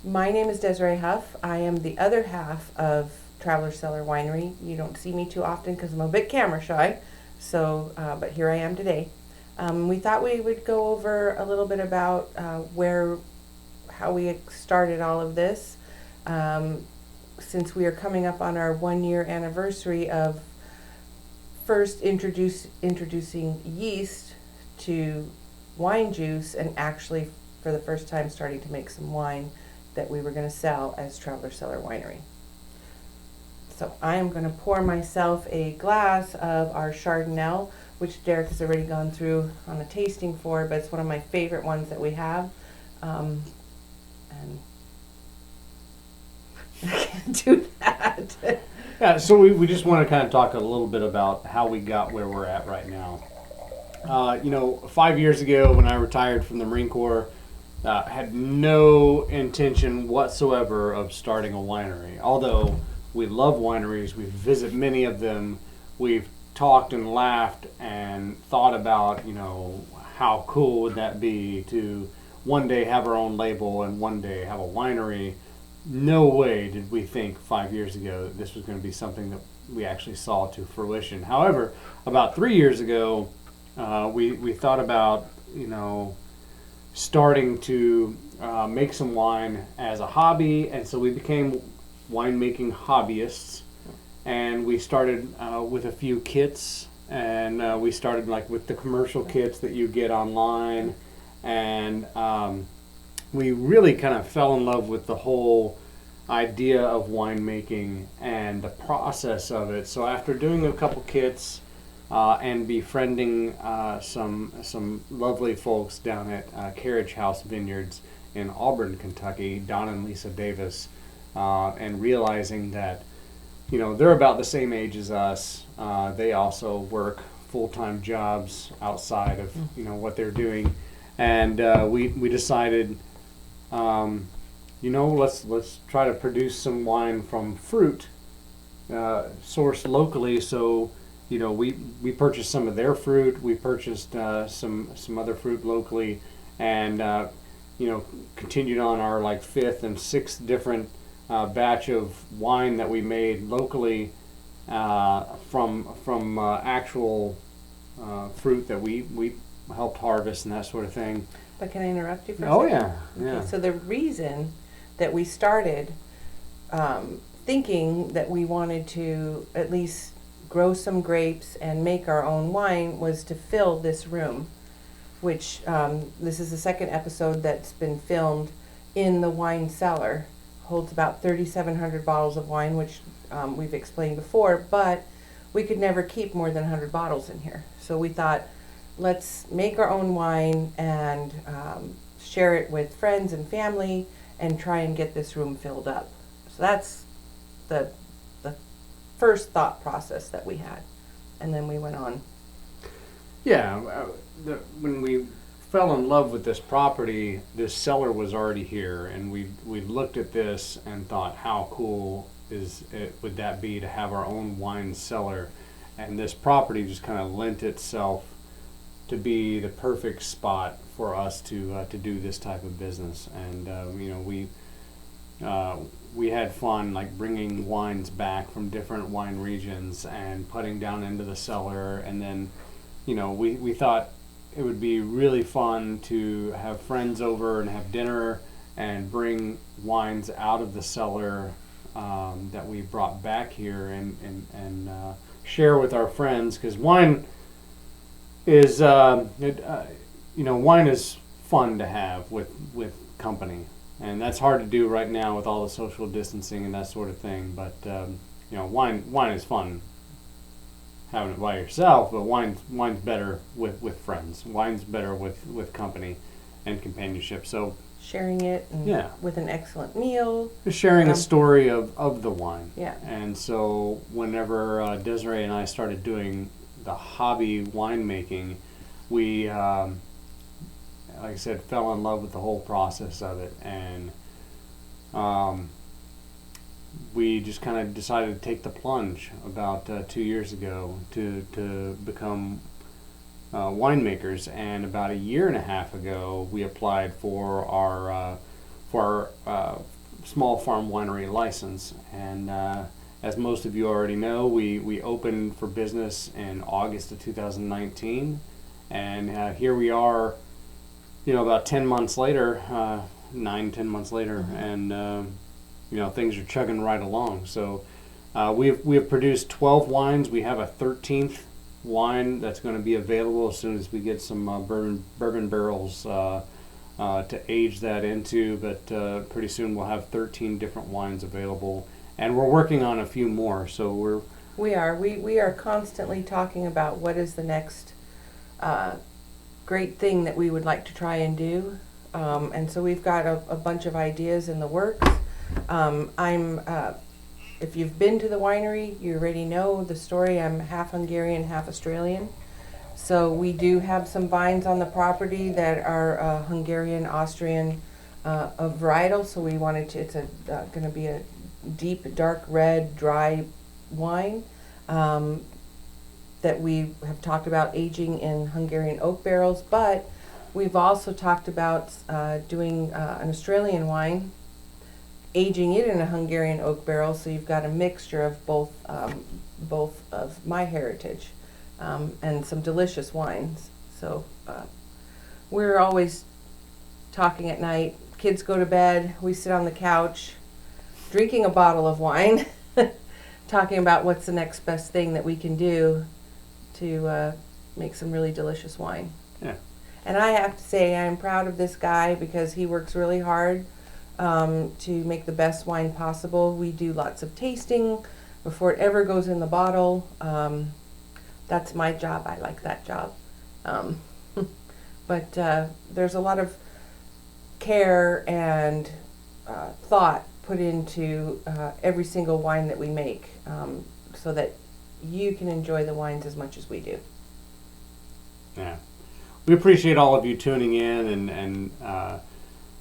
My name is Desiree Huff. I am the other half of Cellar Winery. You don't see me too often because I'm a bit camera shy, but here I am today. We thought we would go over a little bit about how we started all of this. Since we are coming up on our 1 year anniversary of first introducing yeast to wine juice, and actually for the first time starting to make some wine that we were going to sell as Traveler Cellar Winery. So I am going to pour myself a glass of our Chardonnay, which Derek has already gone through on a tasting for, but it's one of my favorite ones that we have. And I can't do that. Yeah, so we just want to kind of talk a little bit about how we got where we're at right now. 5 years ago when I retired from the Marine Corps, had no intention whatsoever of starting a winery. Although we love wineries, we visit many of them, we've talked and laughed and thought about, how cool would that be to one day have our own label and one day have a winery. No way did we think 5 years ago that this was going to be something that we actually saw to fruition. However, about 3 years ago, we thought about, starting to make some wine as a hobby, and so we became winemaking hobbyists, and we started with a few kits, and we started with the commercial kits that you get online, and we really kind of fell in love with the whole idea of winemaking and the process of it. So after doing a couple kits and befriending some lovely folks down at Carriage House Vineyards in Auburn, Kentucky, Don and Lisa Davis, and realizing that, they're about the same age as us. They also work full-time jobs outside of, what they're doing. And we decided, let's try to produce some wine from fruit sourced locally. So, we purchased some of their fruit. We purchased some other fruit locally, and continued on our fifth and sixth different batch of wine that we made locally from actual fruit that we helped harvest and that sort of thing. But can I interrupt you for a Oh, second? yeah. Okay, so the reason that we started thinking that we wanted to at least grow some grapes and make our own wine was to fill this room, which this is the second episode that's been filmed in the wine cellar. Holds about 3,700 bottles of wine, which we've explained before, but we could never keep more than 100 bottles in here. So we thought, let's make our own wine and share it with friends and family and try and get this room filled up. So that's the first thought process that we had. And then we went on. Yeah, when we fell in love with this property, this cellar was already here, and we looked at this and thought, how cool would that be to have our own wine cellar? And this property just kind of lent itself to be the perfect spot for us to do this type of business. And we had fun bringing wines back from different wine regions and putting down into the cellar. And then we thought it would be really fun to have friends over and have dinner and bring wines out of the cellar that we brought back here and share with our friends, because wine is wine is fun to have with company, and that's hard to do right now with all the social distancing and that sort of thing. But wine is fun having it by yourself, but wine's better with friends. Wine's better with company and companionship. So sharing it and with an excellent meal. Just sharing a story of the wine. Yeah. And so whenever Desiree and I started doing the hobby winemaking, we, like I said, fell in love with the whole process of it. And we just kind of decided to take the plunge about 2 years ago to become winemakers. And about a year and a half ago, we applied for our small farm winery license. And as most of you already know, we opened for business in August of 2019. And here we are, about 10 months later, 9-10 months later, and things are chugging right along. So we have produced 12 wines. We have a 13th wine that's going to be available as soon as we get some bourbon barrels to age that into. But pretty soon we'll have 13 different wines available, and we're working on a few more. So we are constantly talking about what is the next great thing that we would like to try and do. And so we've got a bunch of ideas in the works. If you've been to the winery, you already know the story. I'm half Hungarian, half Australian. So we do have some vines on the property that are Hungarian, Austrian of varietal. So we wanted to, it's going to be a deep, dark red, dry wine that we have talked about aging in Hungarian oak barrels. But we've also talked about doing an Australian wine, aging it in a Hungarian oak barrel, so you've got a mixture of both of my heritage, and some delicious wines. So we're always talking at night. Kids go to bed. We sit on the couch, drinking a bottle of wine, talking about what's the next best thing that we can do to make some really delicious wine. Yeah. And I have to say, I'm proud of this guy because he works really hard to make the best wine possible. We do lots of tasting before it ever goes in the bottle. That's my job. I like that job. But there's a lot of care and thought put into every single wine that we make, so that you can enjoy the wines as much as we do. Yeah. We appreciate all of you tuning in and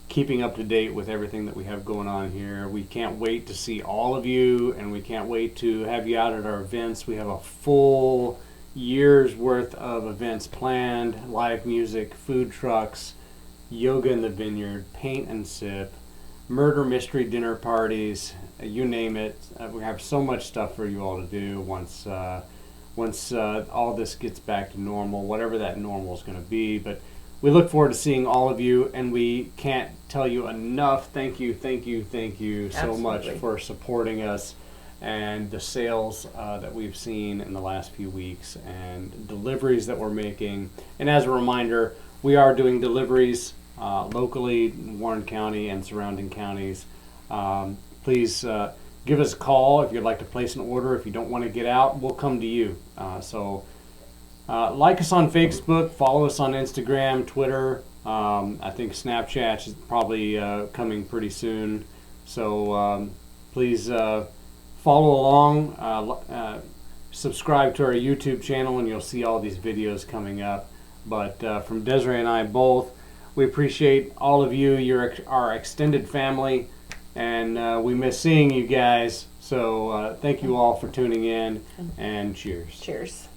keeping up to date with everything that we have going on here. We can't wait to see all of you, and we can't wait to have you out at our events. We have a full year's worth of events planned: live music, food trucks, yoga in the vineyard, paint and sip, murder mystery dinner parties, you name it. We have so much stuff for you all to do once all this gets back to normal, whatever that normal is going to be. But we look forward to seeing all of you, and we can't tell you enough. Thank you so much for supporting us and the sales that we've seen in the last few weeks and deliveries that we're making. And as a reminder, we are doing deliveries locally in Warren County and surrounding counties. Please give us a call if you'd like to place an order. If you don't want to get out, we'll come to you. Like us on Facebook, follow us on Instagram, Twitter. I think Snapchat is probably coming pretty soon. So please follow along. Subscribe to our YouTube channel, and you'll see all these videos coming up. But from Desiree and I both, we appreciate all of you. You're our extended family, and we miss seeing you guys. So thank you all for tuning in, and cheers. Cheers.